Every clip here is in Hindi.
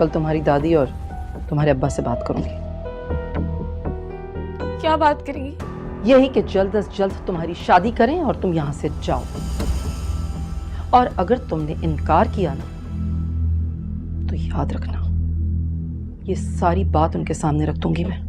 कल तुम्हारी दादी और तुम्हारे अब्बा से बात करूंगी। क्या बात करेंगी? यही कि जल्द अज जल्द तुम्हारी शादी करें और तुम यहां से जाओ। और अगर तुमने इनकार किया ना तो याद रखना, ये सारी बात उनके सामने रख दूंगी मैं।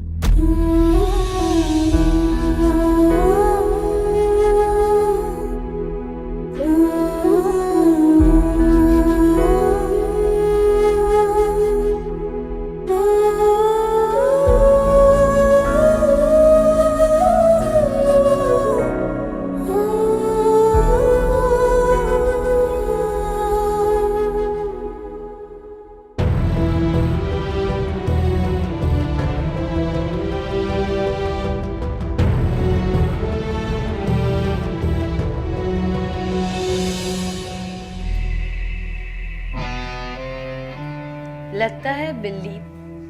लगता है बिल्ली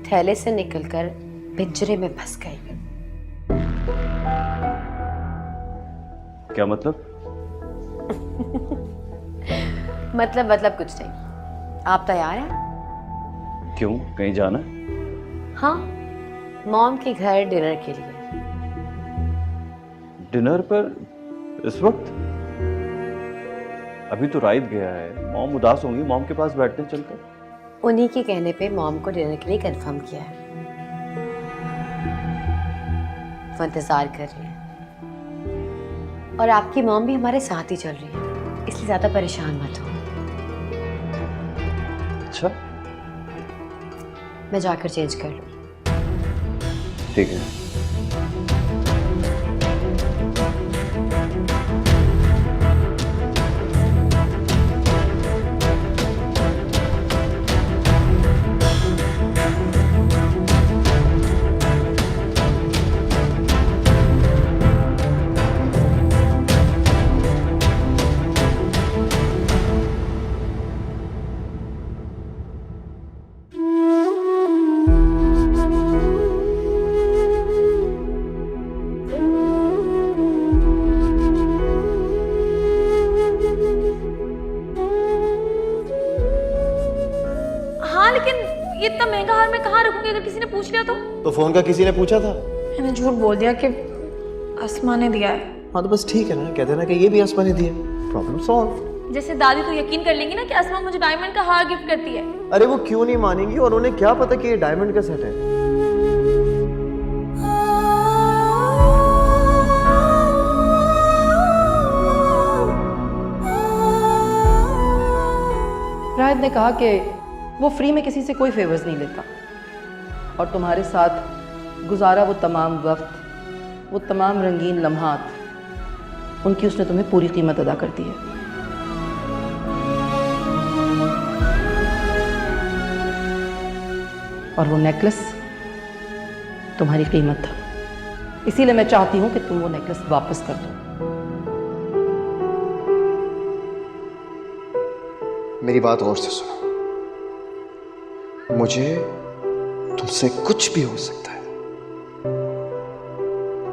थैले से निकलकर पिंजरे में फंस गई। क्या मतलब? मतलब कुछ नहीं। आप तैयार हैं? क्यों, कहीं जाना? हाँ, मॉम के घर डिनर के लिए। डिनर पर इस वक्त? अभी तो रात गया है, मॉम उदास होंगी, मॉम के पास बैठने चलकर। उन्हीं के कहने पे मॉम को डिनर के लिए कंफर्म किया है। वो इंतजार कर रही है और आपकी मॉम भी हमारे साथ ही चल रही है, इसलिए ज्यादा परेशान मत हो। अच्छा, मैं जाकर चेंज कर लूँ। ठीक है। ये इतना महंगा हार मैं कहाँ रखूंगी अगर किसी ने पूछ लिया तो फोन का किसी ने पूछा था? मैंने झूठ बोल दिया कि अस्मा ने दिया है। हाँ तो बस ठीक है ना, कह देना कि ये भी अस्मा ने दिया, प्रॉब्लम सॉल्व। जैसे दादी तो यकीन कर लेंगी ना कि अस्मा मुझे डायमंड का हार गिफ्ट करती है। अरे वो क्यों नहीं मानेंगी, और उन्हें क्या पता कि ये डायमंड का सेट है। राहत ने कहा कि वो फ्री में किसी से कोई फेवर्स नहीं लेता और तुम्हारे साथ गुजारा वो तमाम वक्त, वो तमाम रंगीन लम्हात, उनकी उसने तुम्हें पूरी कीमत अदा कर दी है। और वो नेकलेस तुम्हारी कीमत था, इसीलिए मैं चाहती हूं कि तुम वो नेकलेस वापस कर दो। मेरी बात गौर से सुनो, मुझे तुमसे कुछ भी हो सकता है,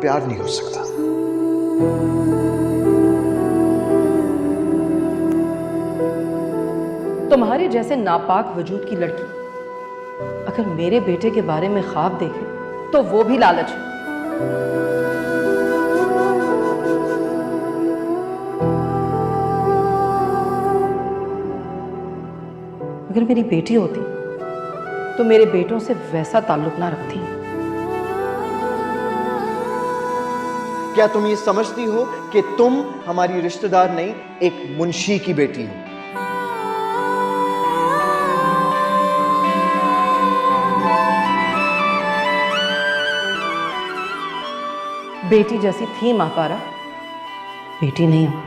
प्यार नहीं हो सकता। तुम्हारे जैसे नापाक वजूद की लड़की अगर मेरे बेटे के बारे में ख्वाब देखे तो वो भी लालच है। अगर मेरी बेटी होती तो मेरे बेटों से वैसा ताल्लुक ना रखती। क्या तुम ये समझती हो कि तुम हमारी रिश्तेदार नहीं, एक मुंशी की बेटी हो? बेटी जैसी थी मां पारा, बेटी नहीं हूं।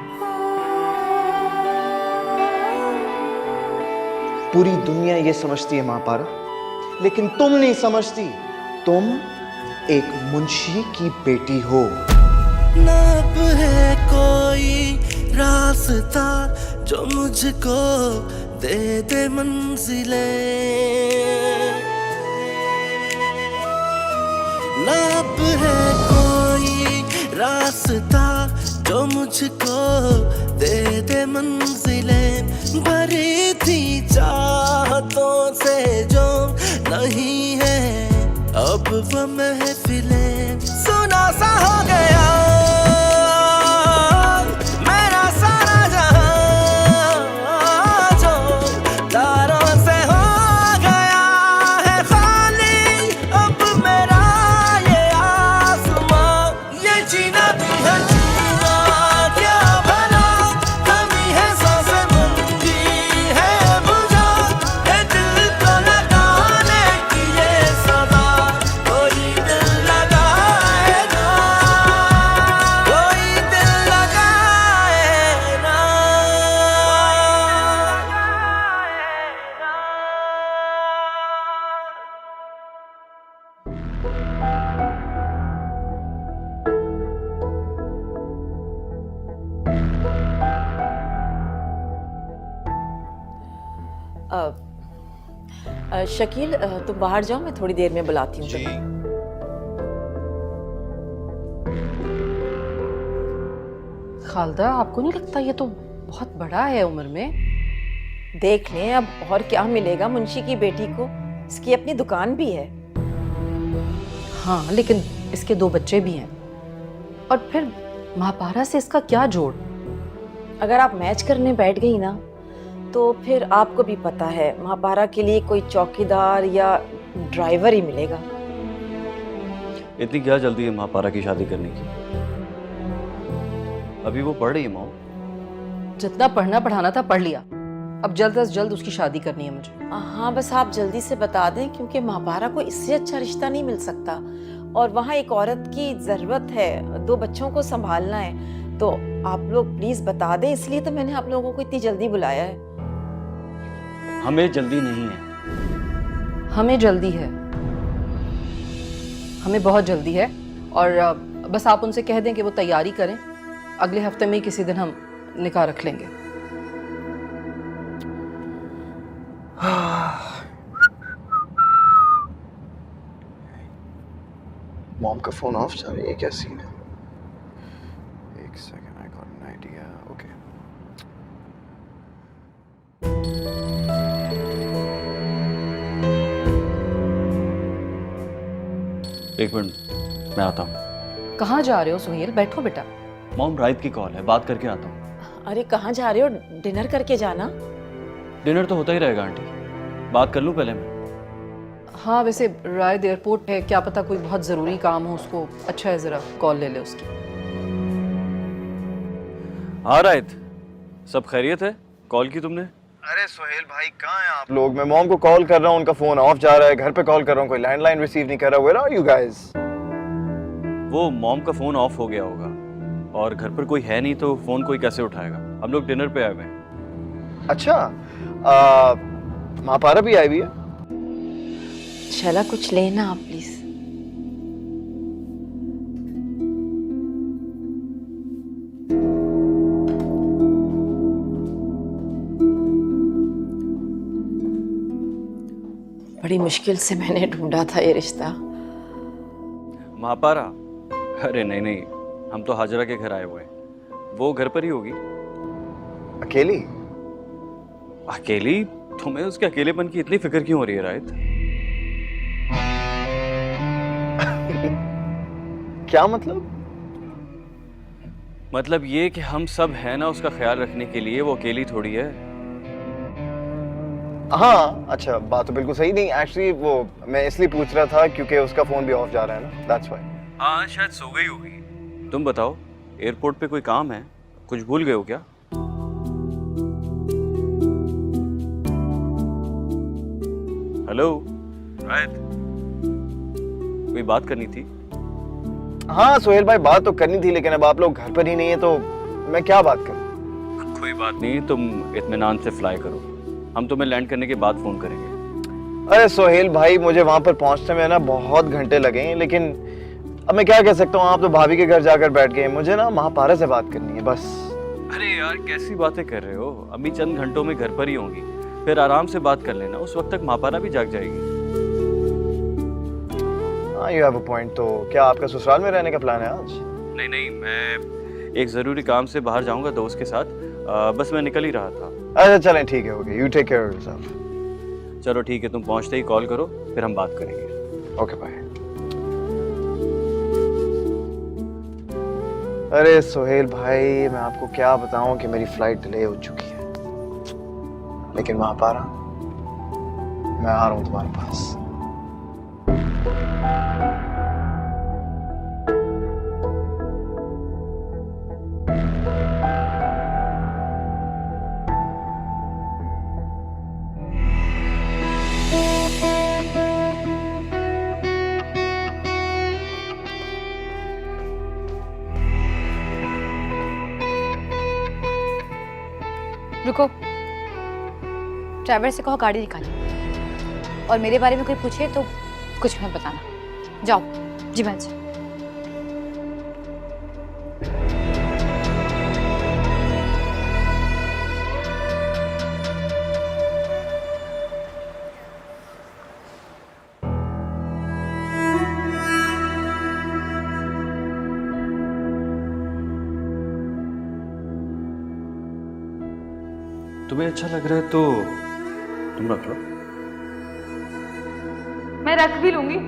पूरी दुनिया ये समझती है मां पारा, लेकिन तुम नहीं समझती। तुम एक मुंशी की बेटी हो। ना अब है कोई रास्ता जो मुझको दे दे मंजिले, ना अब है कोई रास्ता जो मुझको दे दे मंजिले, भरी थी चाहतों से जो वो महफिलें सुना सा हो गया मेरा सारा जहां जो तारों से हो गया है खाली अब मेरा ये आसमां ये जीना भी है जीना क्या भला कमी है सांसें बंदी है बुझा है दिल को लगाने की ये सदा कोई दिल लगाए ना कोई दिल लगाए ना शकील तुम बाहर जाओ, मैं थोड़ी देर में बुलाती हूँ तुम्हें। खालदा, आपको नहीं लगता ये तो बहुत बड़ा है उम्र में? देख लें अब और क्या मिलेगा मुंशी की बेटी को, इसकी अपनी दुकान भी है। हाँ, लेकिन इसके 2 बच्चे भी हैं। और फिर महापारा से इसका क्या जोड़? अगर आप मैच करने बैठ गई ना तो फिर आपको भी पता है महापारा के लिए कोई चौकीदार या ड्राइवर ही मिलेगा। इतनी क्या जल्दी है महापारा की शादी करने की? अभी वो पढ़ रही है मॉम। जितना पढ़ना पढ़ाना था पढ़ लिया, अब जल्द से जल्द उसकी शादी करनी है मुझे। हाँ बस आप जल्दी से बता दें, क्योंकि महापारा को इससे अच्छा रिश्ता नहीं मिल सकता और वहाँ एक औरत की ज़रूरत है, 2 बच्चों को संभालना है। तो आप लोग प्लीज़ बता दें, इसलिए तो मैंने आप लोगों को इतनी जल्दी बुलाया है। हमें जल्दी नहीं है। हमें जल्दी है, हमें बहुत जल्दी है। और बस आप उनसे कह दें कि वो तैयारी करें, अगले हफ्ते में ही किसी दिन हम निकाह रख लेंगे। मॉम का फोन ऑफ जा रही है, क्या सीन है? एक second, I got an idea. Okay, एक मिनट, मैं आता हूँ। कहाँ जा रहे हो सुहेल? बैठो बेटा। मॉम, रात की कॉल है, बात करके आता हूँ। अरे कहाँ जा रहे हो? डिनर करके जाना। डिनर तो होता ही रहेगा आंटी, बात कर लूँ पहले मैं। हाँ, वैसे रायद एयरपोर्ट है, क्या पता कोई बहुत ज़रूरी काम हो उसको। अच्छा है, ज़रा कॉल ले ले उसकी। हाँ रायद, सब खैरियत है? कॉल की तुमने? अरे सोहेल भाई, कहाँ हैं आप लोग? मैं मॉम को कॉल कर रहा हूँ, उनका फोन ऑफ जा रहा है। घर पे कॉल कर रहा हूँ, कोई लैंडलाइन रिसीव नहीं कर रहा। Where are you guys? वो मॉम का फोन ऑफ हो गया होगा और घर पर कोई है नहीं, तो फोन कोई कैसे उठाएगा? हम लोग डिनर पे आए हुए हैं। अच्छा, महापारा भी आई हुई है? शैला कुछ लेना आप प्लीज। बड़ी मुश्किल से मैंने ढूंढा था ये रिश्ता। महापारा? अरे नहीं नहीं, हम तो हाजरा के घर आए हुए हैं, वो घर पर ही होगी। अकेली? अकेली? तुम्हें उसके अकेलेपन की इतनी फिक्र क्यों हो रही है रायत? क्या मतलब? मतलब ये कि हम सब हैं ना उसका ख्याल रखने के लिए, वो अकेली थोड़ी है। हाँ, अच्छा, बात तो बिल्कुल सही। नहीं, एक्चुअली वो मैं इसलिए पूछ रहा था क्योंकि उसका फोन भी ऑफ जा रहा है ना, दैट्स व्हाई। हाँ, शायद सो गई होगी। तुम बताओ, एयरपोर्ट पे कोई काम है? कुछ भूल गए हो क्या? हेलो रायत, कोई बात करनी थी? हाँ सोहेल भाई, बात तो करनी थी, लेकिन अब आप लोग घर पर ही नहीं है तो मैं क्या बात करूं? कोई बात नहीं, तुम इत्मीनान से फ्लाई करो, हम तुम्हें लैंड करने के बाद फोन करेंगे। अरे सोहेल भाई, मुझे वहां पर पहुंचने में ना बहुत घंटे लगे हैं, लेकिन अब मैं क्या कह सकता हूँ, आप तो भाभी के घर जाकर बैठ गए। मुझे ना महापारा से बात करनी है बस। अरे यार, कैसी बातें कर रहे हो? अम्मी चंद घंटों में घर पर ही होंगी, फिर आराम से बात कर लेना, उस वक्त तक महापारा भी जाग जाएगी। हाँ, यू हैव अ पॉइंट। तो क्या आपका ससुराल में रहने का प्लान है आज? नहीं नहीं, मैं एक ज़रूरी काम से बाहर जाऊंगा दोस्त के साथ, बस मैं निकल ही रहा था। अच्छा चलें, ठीक है, okay, you take care of yourself. चलो ठीक है, तुम पहुंचते ही कॉल करो, फिर हम बात करेंगे। Okay bye. अरे सोहेल भाई, मैं आपको क्या बताऊं कि मेरी फ्लाइट डिले हो चुकी है, लेकिन महापारा मैं आ रहा हूं तुम्हारे पास। रुको, ड्राइवर से कहो गाड़ी निकाले, और मेरे बारे में कोई पूछे तो कुछ मत बताना। जाओ। जी भाई। तुम्हें अच्छा लग रहा है तो तुम रख लो। मैं रख भी लूंगी।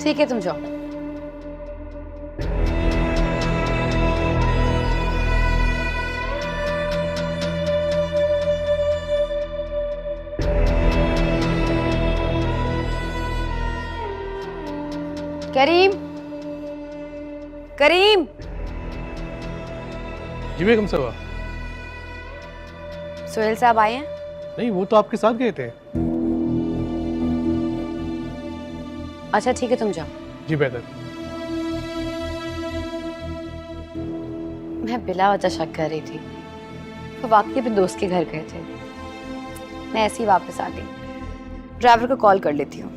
ठीक है, तुम जाओ। करीम, करीम। जी बेगम साहबा। सोहेल साहब आए हैं? नहीं, वो तो आपके साथ गए थे। अच्छा ठीक है, तुम जाओ। जी बेहतर। मैं बिला वजह शक कर रही थी, वो वाकई अपने दोस्त के घर गए थे। मैं ऐसे ही वापस आ गई। ड्राइवर को कॉल कर लेती हूँ।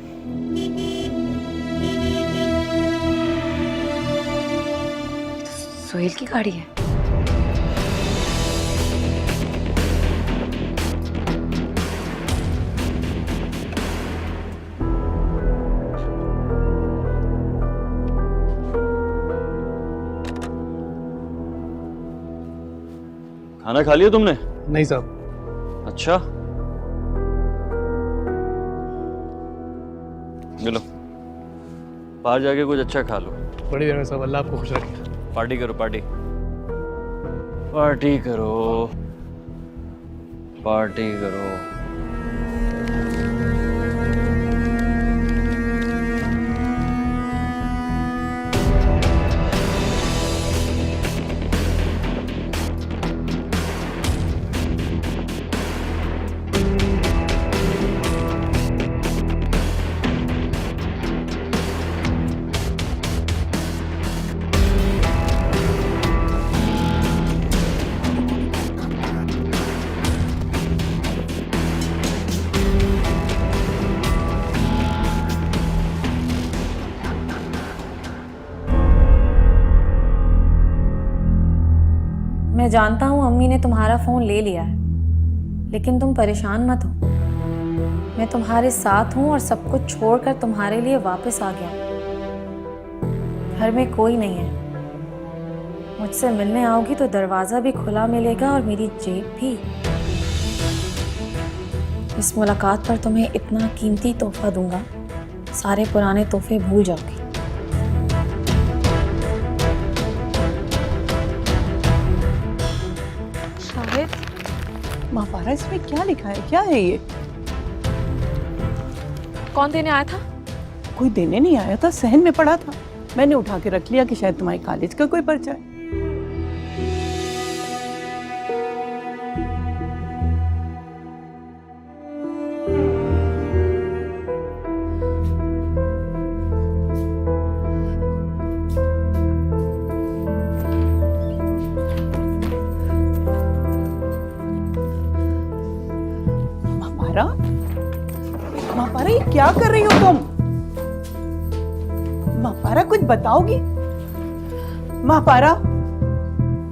सोहेल की गाड़ी है। खाना खा लिया तुमने? नहीं साहब। अच्छा, चलो बाहर जाके कुछ अच्छा खा लो। बड़ी देर में साहब, अल्लाह आपको खुश रखे। पार्टी करो, पार्टी पार्टी करो, पार्टी करो। मैं जानता हूँ अम्मी ने तुम्हारा फोन ले लिया है, लेकिन तुम परेशान मत हो। मैं तुम्हारे साथ हूँ और सब कुछ छोड़कर तुम्हारे लिए वापस आ गया। घर में कोई नहीं है। मुझसे मिलने आओगी तो दरवाजा भी खुला मिलेगा और मेरी जेब भी। इस मुलाकात पर तुम्हें इतना कीमती तोहफा दूंगा, सारे पुराने तोहफे भूल जाओगी। महापारा, इसमें क्या लिखा है? क्या है ये? कौन देने आया था? कोई देने नहीं आया था, सहन में पड़ा था। मैंने उठा के रख लिया कि शायद तुम्हारे कॉलेज का कोई पर्चा है। क्या कर रही हो तुम? महापारा कुछ बताओगी? महापारा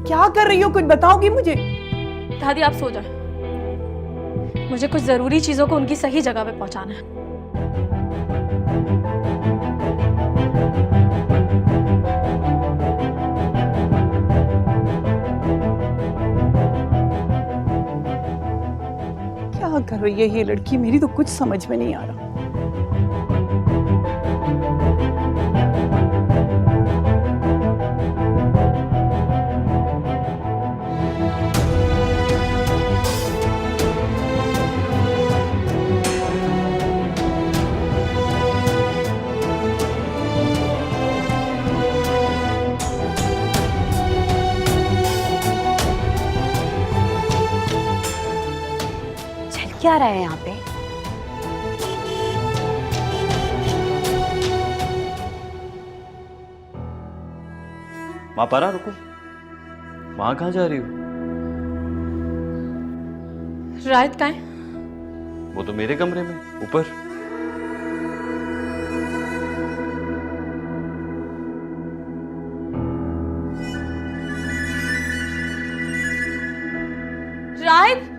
क्या कर रही हो, कुछ बताओगी मुझे? दादी आप सो जाओ, मुझे कुछ जरूरी चीजों को उनकी सही जगह पे पहुंचाना है। क्या कर रही है ये लड़की, मेरी तो कुछ समझ में नहीं आ रहा। क्या रहा है यहाँ पे? महापारा रुको, वहां कहाँ जा रही हो? रायत कहाँ है? वो तो मेरे कमरे में ऊपर। रायत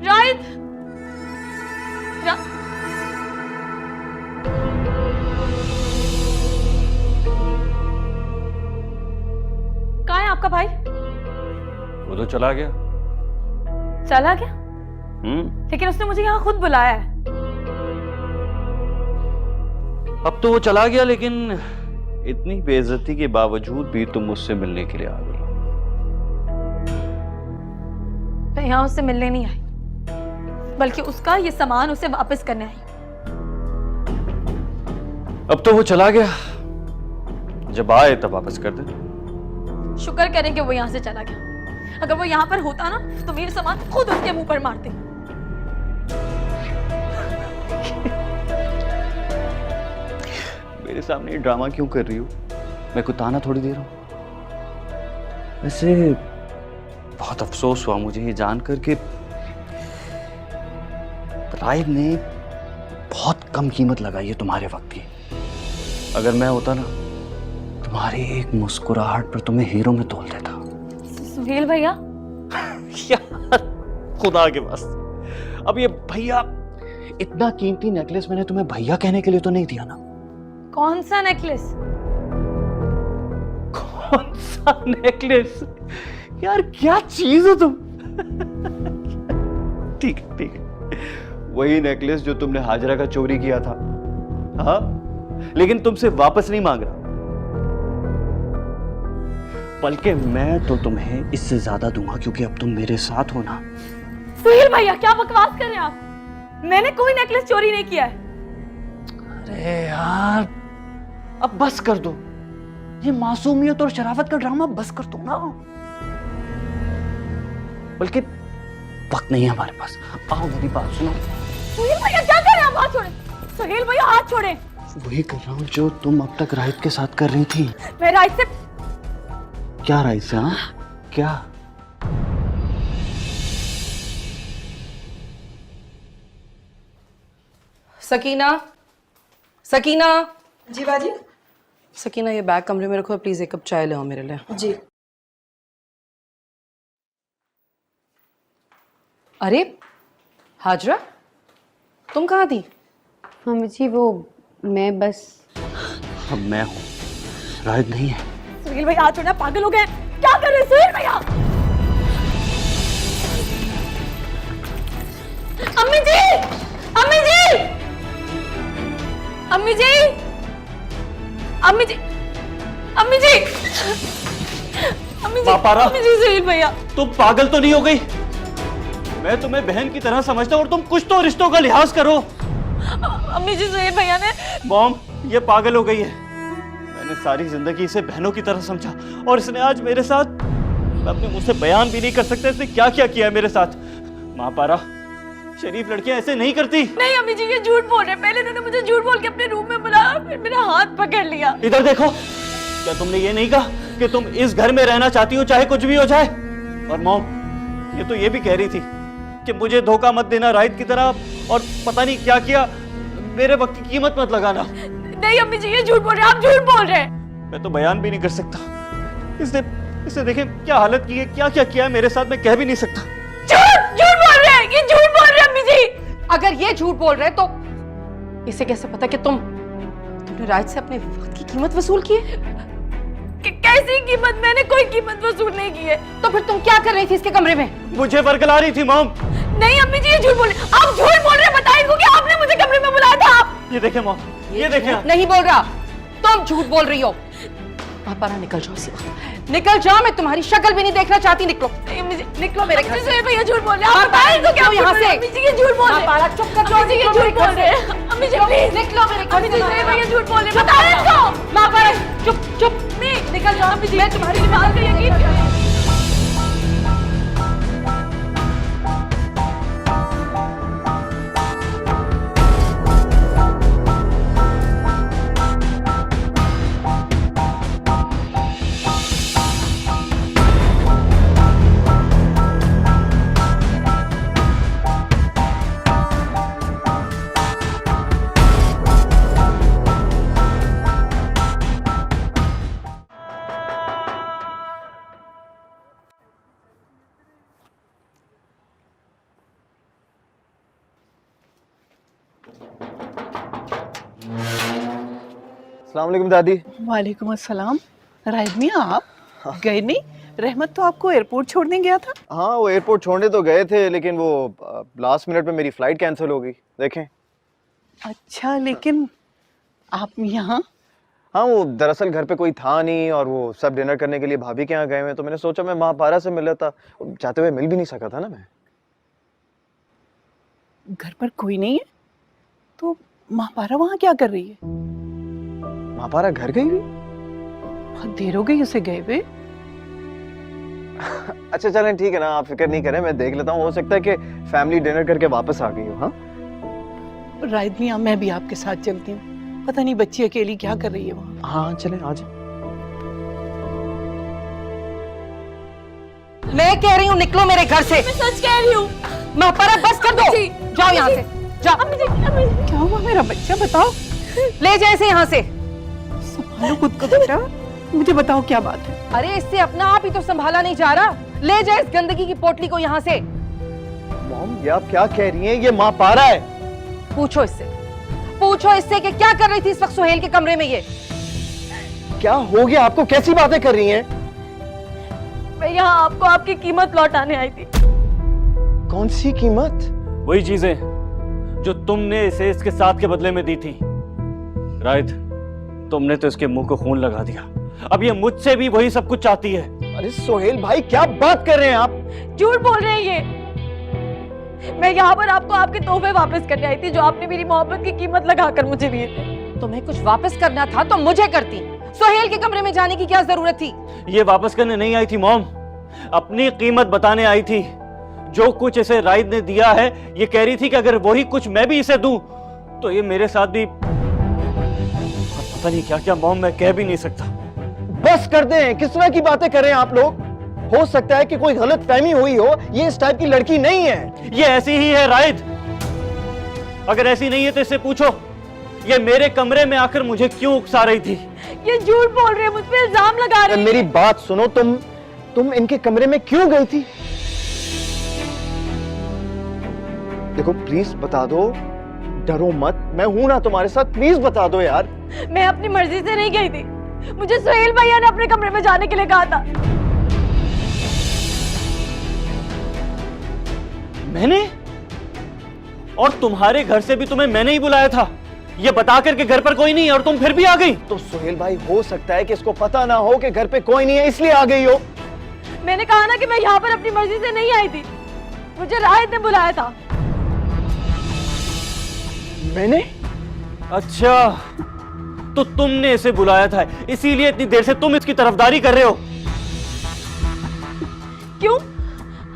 रायत कहाँ है आपका भाई? वो तो चला गया। चला गया? लेकिन उसने मुझे यहाँ खुद बुलाया है। अब तो वो चला गया, लेकिन इतनी बेइज्जती के बावजूद भी तुम मुझसे मिलने के लिए आ गई। मैं यहाँ उससे मिलने नहीं आई, बल्कि उसका ये सामान उसे वापस करने आई। अब तो वो चला गया, जब आए तब वापस कर दे। शुक्र करें कि वो यहाँ से चला गया। अगर वो यहाँ पर होता ना तो मेरे सामान खुद उसके मुंह पर मारते। मेरे सामने ये ड्रामा क्यों कर रही हो? मैं कोई ताना थोड़ी दे रहा हूं। वैसे बहुत अफसोस हुआ मुझे ये जानकर कि राइब ने बहुत कम कीमत लगाई है तुम्हारे वक्त की। अगर मैं होता ना, तुम्हारी एक मुस्कुराहट पर तुम्हें हीरो में तोल देता। सुहेल भैया यार खुदा के पास, अब ये भैया, इतना कीमती नेकलेस मैंने तुम्हें भैया कहने के लिए तो नहीं दिया ना। कौन सा नेकलेस? कौन सा नेकलेस? यार क्या चीज हो तुम। ठीक है ठीक है, वही नेकलेस जो तुमने हाजरा का चोरी किया था। हाँ, लेकिन तुमसे वापस नहीं मांग रहा, बल्कि मैं तो तुम्हें इससे ज्यादा दूंगा, क्योंकि अब तुम मेरे साथ हो ना। सुहेल भैया क्या बकवास कर रहे हैं आप? मैंने कोई नेकलेस चोरी नहीं किया है। अरे यार अब बस कर दो, ये मासूमियत और शराफत का ड्रामा बस कर दो ना। बल्कि वक्त नहीं है हमारे पास, आओ मेरी बात सुनो। सुहेल भैया क्या कर रहे हैं आप? हाथ छोड़े सुहेल भैया, हाथ छोड़े। वही कर रहा हूँ जो तुम अब तक राहित के साथ कर रही थी। मैं राहित से क्या राहित से? हाँ क्या? सकीना, सकीना। जी बाजी। सकीना ये बैग कमरे में रखो, प्लीज एक कप चाय ले आओ मेरे लिए। जी। अरे हाजरा, तुम कहाँ थी? मम्मी जी वो मैं बस। अब मैं हूँ, राहित नहीं है। सुहेल भैया हाथ छोड़ना, पागल हो गए क्या कर रहे हैं सुहेल भैया? अम्मी जी, अम्मी जी, अम्मी जी, अम्मी जी, अम्मी जी, अम्मी जी, महापारा, अम्मी जी। सुहेल भैया तुम पागल तो नहीं हो गई? मैं तुम्हें बहन की तरह समझता हूँ और तुम कुछ तो रिश्तों का लिहाज करो। अम्मी जी, सुहेल भैया ने। मॉम, ये पागल हो गई है। मैंने सारी जिंदगी इसे बहनों की तरह समझा और इसने आज मेरे साथ, मैं अपने मुंह से बयान भी नहीं कर सकता इसने क्या क्या किया है मेरे साथ। महापारा, शरीफ लड़कियां ऐसे नहीं करती। नहीं अम्मी जी, ये झूठ बोल रहे हैं। पहले उन्होंने मुझे झूठ बोल के अपने रूम में बुलाया, फिर मेरा हाथ पकड़ लिया। इधर देखो, क्या तुमने ये नहीं कहा कि तुम इस घर में रहना चाहती हो चाहे कुछ भी हो जाए? और मॉम, ये तो ये भी कह रही थी कि मुझे धोखा मत देना राहित की तरह, और पता नहीं क्या किया। मेरे वक्त की कीमत मत लगाना। नहीं अम्मी जी, ये झूठ बोल रहे हैं, आप झूठ बोल रहे हैं। मैं तो बयान भी नहीं कर सकता। इसने देखें क्या हालत की है, क्या क्या किया है मेरे साथ, मैं कह भी नहीं सकता। झूठ झूठ बोल रहे हैं, ये झूठ बोल रहे हैं अम्मी जी। अगर ये झूठ बोल रहे तो इसे कैसे पता कि तुमने राज से अपने वक्त की कीमत वसूल की है? कैसी कीमत? मैंने कोई कीमत वसूल नहीं की है। तो फिर तुम क्या कर रही थी इसके कमरे में? मुझे बरकला रही थी मॉम। नहीं अम्मी जी, ये झूठ बोल रहे हैं। आप झूठ बोल रहे हैं, बताइए इनको कि आपने मुझे कमरे में बुलाया था। आप ये देखें मॉम, ये देखें। नहीं बोल रहा, तुम झूठ बोल रही हो। पारा निकल जाओ इसी वक्त, निकल जाओ। मैं तुम्हारी शक्ल भी नहीं देखना चाहती। निकलो निकलो मेरे घर से। भैया झूठ बोल रहे हैं, आप बताइए इनको क्या यहाँ से। अम्मी जी ये झूठ बोल रहे हैं। पारा चुप कर जाओ, अम्मी जी ये झूठ बोल रहे हैं। अम्मी जी प्लीज निकलो मेरे घर अम्मी जी से। भैया झूठ बोल रहे हैं, बताइए इनको। माँ पारा चुप चुप, निकल जाओ। अम्मी जी मैं तुम्हारी बात पे यकीन कर रही हूँ। अस्सलाम वालेकुम दादी। वालेकुम अस्सलाम। राइद मियाँ, आप गए नहीं? रहमत तो आपको एयरपोर्ट छोड़ने गया था। हाँ वो एयरपोर्ट छोड़ने तो गए थे, लेकिन वो लास्ट मिनट में मेरी फ्लाइट कैंसिल हो गई। देखें। अच्छा, लेकिन आप यहाँ? हाँ वो दरअसल घर पे कोई था नहीं और वो सब डिनर करने के लिए भाभी के यहाँ गए हुए, तो मैंने सोचा मैं महापारा से मिल लेता। चाहते हुए मिल भी नहीं सका था ना मैं। घर पर कोई नहीं है तो महापारा वहाँ क्या कर रही है? महापारा घर गई हुई? बहुत देर हो गई उसे गए हुए। अच्छा चलें ठीक है ना, आप फिक्र नहीं करें, मैं देख लेता हूँ। हो सकता है कि फैमिली डिनर करके वापस आ गई हो। हाँ राइद मियाँ, मैं भी आपके साथ चलती हूँ। पता नहीं बच्ची अकेली क्या कर रही है वहाँ। हाँ चलें, आ जाओ। मैं कह रही हूँ निकलो मेरे घर से। मैं सच कह रही हूँ। महापारा बस कर दो, जाओ यहाँ से, जाओ। क्या हुआ मेरा बच्चा, बताओ। ले जाए इसे यहाँ से। संभालो खुद को बेटा, मुझे बताओ क्या बात है। अरे इससे अपना आप ही तो संभाला नहीं जा रहा। ले जाए इस गंदगी की पोटली को यहाँ से। मॉम ये आप क्या कह रही हैं? ये महापारा है। पूछो इससे कि क्या कर रही थी इस वक्त सुहेल के कमरे में। ये क्या हो गया आपको? कैसी बातें कर रही हैं? मैं यहाँ आपको आपकी कीमत लौटाने आई थी। कौन सी कीमत? वही चीजें जो तुमने इसे इसके साथ के बदले में दी थी। राइट, तुमने तो इसके मुंह को खून लगा दिया। अब ये मुझसे भी वही सब कुछ चाहती है। अरे सोहेल भाई क्या बात कर रहे हैं आप? झूठ बोल रहे हैं ये। मैं यहाँ पर आपको आपके तोहफे वापस करने आई थी जो आपने मेरी मोहब्बत की कीमत लगाकर मुझे दिए थे। तुम्हें कुछ वापस करना था तो मुझे करती। सुहेल के कमरे में जाने की क्या जरूरत थी? ये वापस करने नहीं आई थी मॉम, अपनी कीमत बताने आई थी। जो कुछ इसे राइद ने दिया है, ये कह रही थी कि अगर वही कुछ मैं भी इसे दूं तो ये मेरे साथ भी पता नहीं क्या क्या। मॉम मैं कह भी नहीं सकता। बस कर दें, किस तरह की बातें कर रहे हैं आप लोग? हो सकता है कि कोई गलत फहमी हुई हो, ये इस टाइप की लड़की नहीं है। ये ऐसी ही है राइद। अगर ऐसी नहीं है तो इससे पूछो ये मेरे कमरे में आकर मुझे क्यों उकसा रही थी। ये झूठ बोल रहे हैं, मुझ पे इल्जाम लगा रहे हैं। मेरी बात सुनो, तुम इनके कमरे में क्यों गई थी? देखो प्लीज बता दो, डरो मत, मैं हूं ना तुम्हारे साथ, प्लीज बता दो यार। मैं अपनी मर्जी से नहीं गई थी, मुझे सुहेल भैया ने अपने कमरे में जाने के लिए कहा था। मैंने? और तुम्हारे घर से भी तुम्हें मैंने ही बुलाया था, ये बता करके घर पर कोई नहीं है और तुम फिर भी आ गई। तो सुहेल भाई हो सकता है कि इसको पता ना हो कि घर पे कोई नहीं है, इसलिए आ गई हो। मैंने कहा ना कि मैं यहाँ पर अपनी मर्जी से नहीं आई थी, मुझे राहिद ने बुलाया था। मैंने? अच्छा, तो तुमने इसे बुलाया था, इसीलिए इतनी देर से तुम इसकी तरफदारी कर रहे हो। क्यों?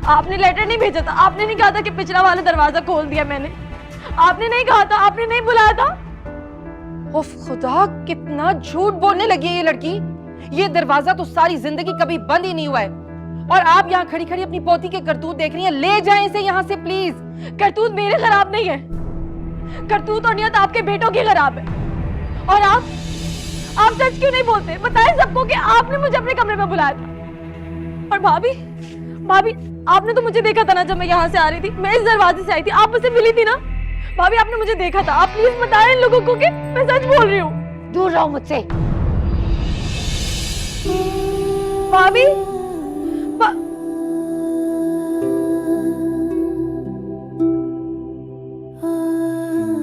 आपने लेटर नहीं भेजा था? आपने नहीं कहा था कि पिछला वाला दरवाजा खोल दिया मैंने? आपने नहीं कहा था? आपने नहीं बुलाया था? उफ खुदा, कितना झूठ बोलने लगी है ये लड़की। ये दरवाजा तो सारी जिंदगी कभी बंद ही नहीं हुआ है और आप यहाँ खड़ी खड़ी अपनी पोती के करतूत देख रही हैं। ले जाएं इसे यहाँ से प्लीज। करतूत मेरे खराब नहीं है, करतूत और नियत आपके बेटों की खराब है। और आप सच क्यों नहीं बोलते? बताएं सबको कि आपने मुझे अपने कमरे में बुलाया था। और भाभी आपने तो मुझे देखा था ना, जब मैं यहाँ से आ रही थी, मैं इस दरवाजे से आई थी, आप मुझसे मिली थी ना। भाभी आपने मुझे देखा था। आप प्लीज बताएं इन लोगों को कि मैं सच बोल रही हूँ। दूर रहो मुझसे। भाभी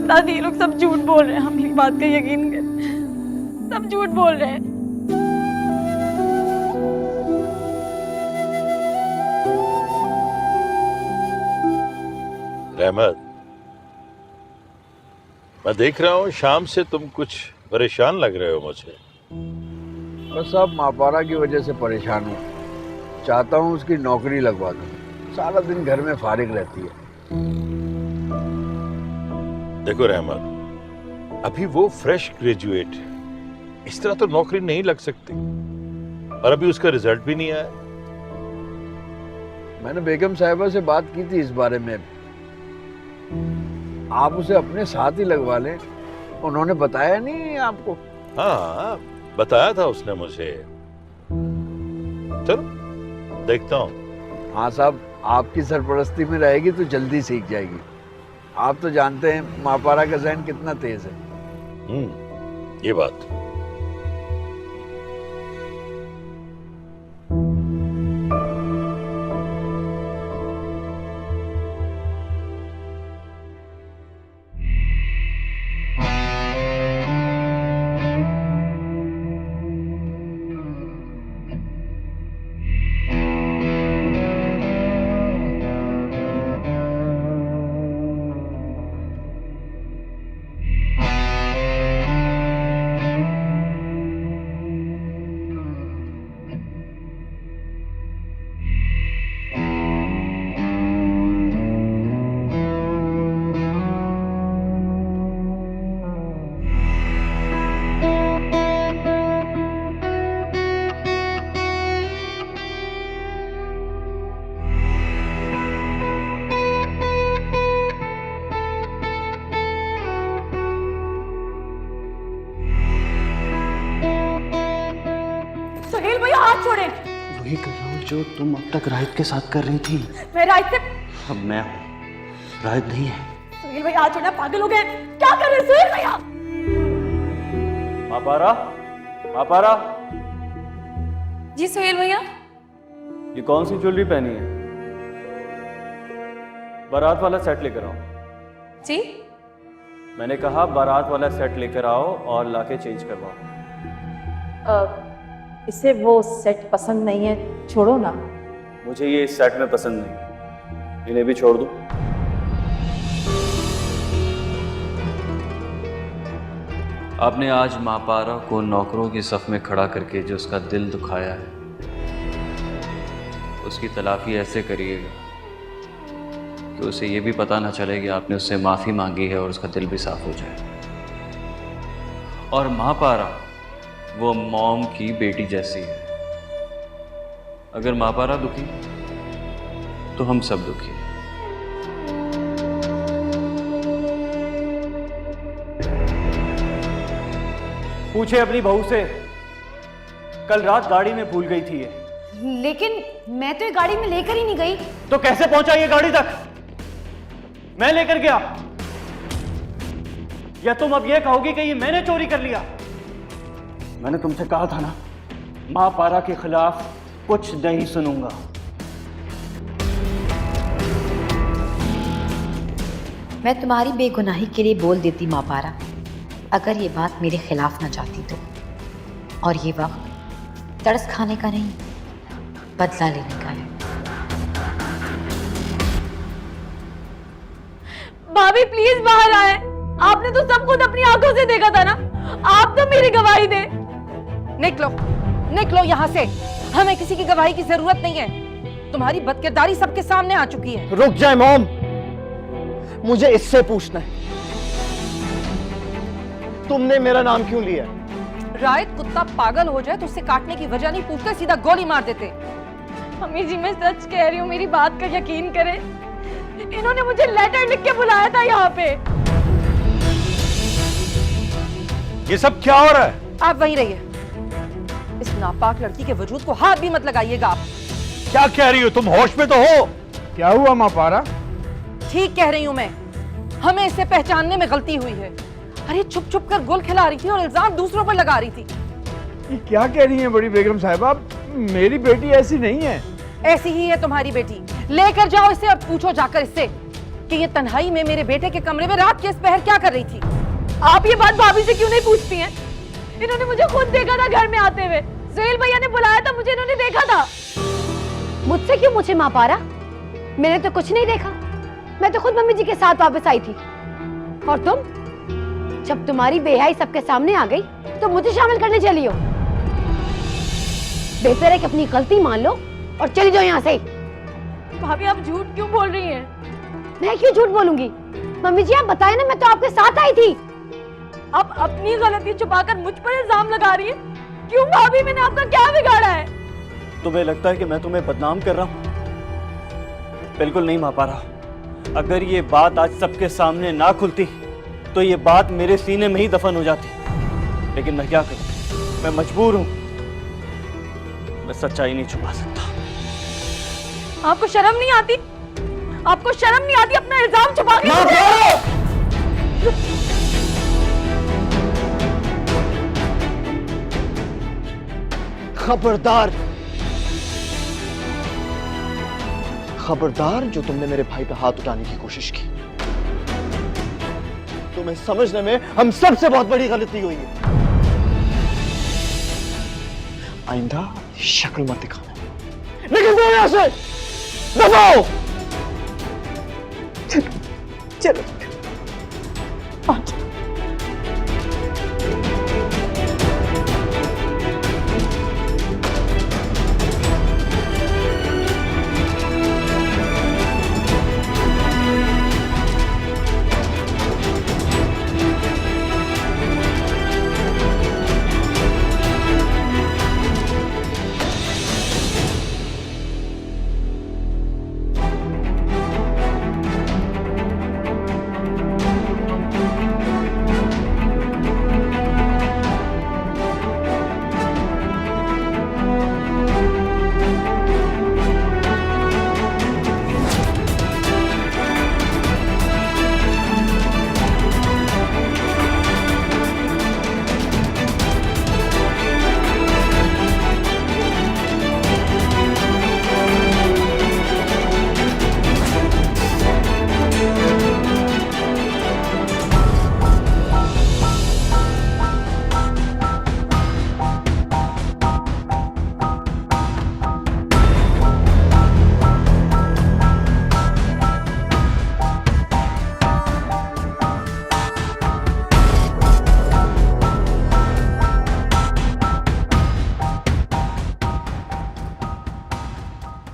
दादी, ये लोग सब झूठ बोल रहे हैं। हम मेरी बात का यकीन करें, सब झूठ बोल रहे हैं। रहमत, मैं देख रहा हूँ शाम से तुम कुछ परेशान लग रहे हो मुझे। बस अब मापारा की वजह से परेशान हूँ। चाहता हूँ उसकी नौकरी लगवा दूँ, सारा दिन घर में फारिग रहती है। देखो रहमत, अभी वो फ्रेश ग्रेजुएट है, इस तरह तो नौकरी नहीं लग सकती, और अभी उसका रिजल्ट भी नहीं आया। मैंने बेगम साहिबा से बात की थी इस बारे में, आप उसे अपने साथ ही लगवा लें। उन्होंने बताया नहीं आपको? हाँ, बताया था उसने मुझे। चलो देखता हूँ। हाँ साहब, आपकी सरपरस्ती में रहेगी तो जल्दी सीख जाएगी। आप तो जानते हैं मापारा का ज़हन कितना तेज है। ये बात। वही कर रहा हूँ जो तुम अब तक राहित के साथ कर रही थी। मैं राहित से अब मैं हूँ, राहित नहीं है। सुहेल भैया हाथ छोड़ना, पागल हो गए क्या कर रहे हैं सुहेल भैया? मापारा, मापारा, जी सुहेल भैया। ये कौन सी ज्वेलरी पहनी है? बारात वाला सेट लेकर आओ। जी मैंने कहा बारात वाला सेट लेकर आओ और लाके चेंज करवाओ। इसे वो सेट पसंद नहीं है, छोड़ो ना। मुझे ये इस सेट में पसंद नहीं, इन्हें भी छोड़ दो। आपने आज मापारा को नौकरों की सफ में खड़ा करके जो उसका दिल दुखाया है, उसकी तलाफी ऐसे करिएगा कि उसे ये भी पता ना चले कि आपने उससे माफ़ी मांगी है और उसका दिल भी साफ हो जाए। और मापारा वो मॉम की बेटी जैसी है। अगर मापारा दुखी तो हम सब दुखी। पूछे अपनी बहू से, कल रात गाड़ी में भूल गई थी ये। लेकिन मैं तो ये गाड़ी में लेकर ही नहीं गई। तो कैसे पहुंचा ये गाड़ी तक? मैं लेकर गया? या तुम अब ये कहोगी कि ये मैंने चोरी कर लिया? मैंने तुमसे कहा था ना, मापारा के खिलाफ कुछ नहीं सुनूंगा। मैं तुम्हारी बेगुनाही के लिए बोल देती मापारा, अगर ये बात मेरे खिलाफ ना जाती तो। और ये वक्त तरस खाने का नहीं, बदला लेने का है। भाभी प्लीज बाहर आए। आपने तो सब कुछ अपनी आंखों से देखा था ना, आप तो मेरी गवाही दे। निकलो, निकलो यहाँ से। हमें किसी की गवाही की जरूरत नहीं है। तुम्हारी बदकिरदारी सबके सामने आ चुकी है। रुक जाए मॉम, मुझे इससे पूछना है, तुमने मेरा नाम क्यों लिया? रायत कुत्ता पागल हो जाए तो उससे काटने की वजह नहीं पूछते, सीधा गोली मार देते। अम्मी जी मैं सच कह रही हूँ, मेरी बात का यकीन करें। इन्होंने मुझे लेटर लिख के बुलाया था यहाँ पे। ये सब क्या हो रहा है? आप वहीं रहिए। इस नापाक लड़की के वजूद को हाथ भी मत लगाइएगा आप। क्या कह रही हो तुम? होश में तो हो? क्या हुआ मापारा? ठीक कह रही हूं मैं, हमें इसे पहचानने में गलती हुई है। अरे छुप छुप कर गुल खिला रही थी और इल्जाम दूसरों पर लगा रही थी। ये क्या कह रही हैं बड़ी बेगम साहिबा? मेरी बेटी ऐसी नहीं है। ऐसी ही है तुम्हारी बेटी। लेकर जाओ इसे और पूछो जाकर इससे कि ये तन्हाई में मेरे बेटे के कमरे में रात के इस पहर क्या कर रही थी। आप ये बात भाभी से क्यों नहीं पूछती हैं? इन्होंने मुझे खुद देखा था घर में आते हुए। सुहेल भैया ने बुलाया था, मुझे इन्होंने देखा था। मुझसे क्यों पूछे मापारा? मैंने तो कुछ नहीं देखा। मैं तो खुद मम्मी जी के साथ वापस आई थी। और तुम? जब तुम्हारी बेहयाई सबके सामने आ गई तो मुझे शामिल करने चली हो। बेहतर है कि अपनी गलती मान लो और चली जाओ यहाँ से। भाभी आप झूठ क्यों बोल रही हैं? मैं क्यों झूठ बोलूंगी? मम्मी जी आप बताए ना, मैं तो आपके साथ आई थी। आप अपनी गलती छुपाकर मुझ पर इल्जाम लगा रही हैं। क्यों भाभी, मैंने आपका क्या बिगाड़ा है? तुम्हें लगता है कि मैं तुम्हें बदनाम कर रहा हूं? बिल्कुल नहीं मापारा। अगर ये बात आज सबके सामने ना खुलती तो ये बात मेरे सीने में ही दफन हो जाती। लेकिन मैं क्या करूं, मैं मजबूर हूं। मैं सच्चाई नहीं छुपा सकता। आपको शर्म नहीं आती? आपको शर्म नहीं आती अपना इल्जाम छुपा के? खबरदार, खबरदार जो तुमने मेरे भाई पे हाथ उठाने की कोशिश की। तुम्हें समझने में हम सबसे बहुत बड़ी गलती हुई है। आइंदा शक्ल मत दिखाना। निकल जाओ यहां से, दबाओ। चलो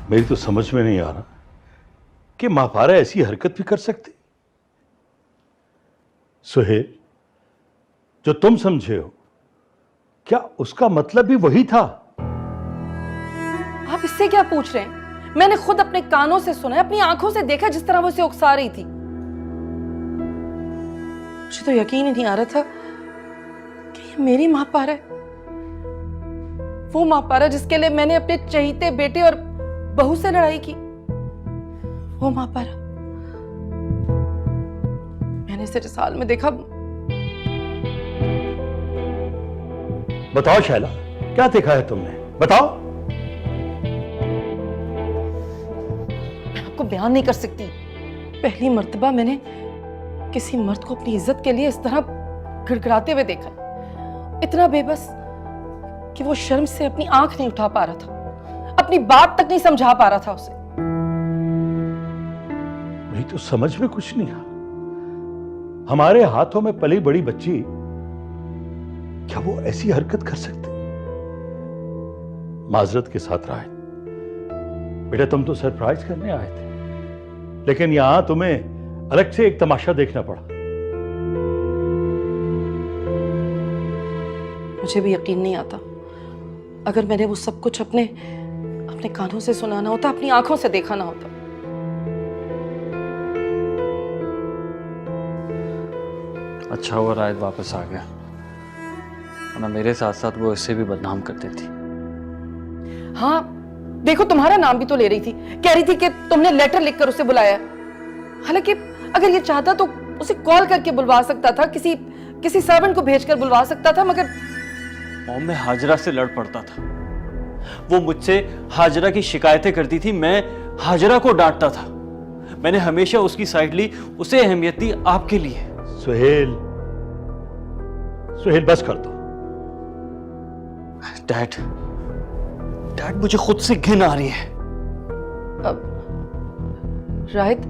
मेरी तो समझ में नहीं आ रहा कि मापारा ऐसी हरकत भी कर सकती। सुहेल, जो तुम समझे हो, क्या उसका मतलब भी वही था? आप इससे क्या पूछ रहे हैं? मैंने खुद अपने कानों से सुना, अपनी आंखों से देखा जिस तरह वो उसे उकसा रही थी। मुझे तो यकीन ही नहीं आ रहा था कि ये मेरी मापारा है। वो मापारा जिसके लिए मैंने अपने चहीते बेटे और बहू से लड़ाई की। वो मापारा मैंने इसे रिसाल में देखा। बताओ शैला, क्या देखा है तुमने? बताओ। मैं आपको बयान नहीं कर सकती। पहली मर्तबा मैंने किसी मर्द को अपनी इज्जत के लिए इस तरह गिड़गिड़ाते हुए देखा। इतना बेबस कि वो शर्म से अपनी आंख नहीं उठा पा रहा था, अपनी बात तक नहीं समझा पा रहा था उसे। नहीं तो समझ में कुछ नहीं आ। हमारे हाथों में पली बड़ी बच्ची, क्या वो ऐसी हरकत कर सकती? माजरत के साथ राय, बेटा तुम तो सरप्राइज करने आए थे, लेकिन यहां तुम्हें अलग से एक तमाशा देखना पड़ा। मुझे भी यकीन नहीं आता। अगर मैंने वो सब कुछ अपने कानों से सुना ना होता, अपनी आंखों से देखा ना होता। अच्छा हुआ रायत वापस आ गया। वरना मेरे साथ साथ वो इससे भी बदनाम कर देती। हाँ देखो, तुम्हारा नाम भी तो ले रही थी, कह रही थी कि तुमने लेटर लिखकर उसे बुलाया। हालांकि अगर ये चाहता तो उसे कॉल करके बुलवा सकता था, किसी सर्वेंट को भेजकर बुलवा सकता था, मगर मॉम मैं हाजरा से लड़ पड़ता था। वो मुझसे हाजरा की शिकायतें करती थी, मैं हाजरा को डांटता था। मैंने हमेशा उसकी साइड ली, उसे अहमियत दी आपके लिए। सुहेल, सुहेल बस कर दो। डैड मुझे खुद से घिन आ रही है। राहित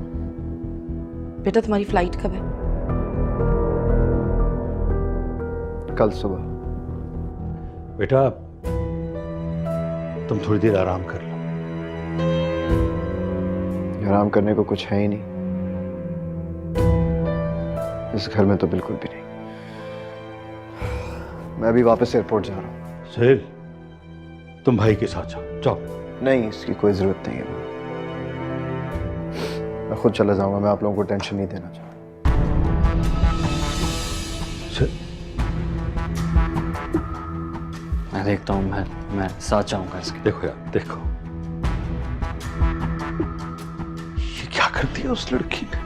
बेटा, तुम्हारी फ्लाइट कब है? कल सुबह। बेटा तुम थोड़ी देर आराम कर लो। आराम करने को कुछ है ही नहीं इस घर में, तो बिल्कुल भी नहीं। मैं अभी वापस एयरपोर्ट जा रहा हूँ। सुहेल, तुम भाई के साथ जाओ। जाओ। नहीं, इसकी कोई जरूरत नहीं है। मैं खुद चला जाऊंगा, मैं आप लोगों को टेंशन नहीं देना चाहता। मैं देखता हूँ, मैं साथ जाऊंगा इसके। देखो यार, देखो ये क्या कर दिया उस लड़की ने।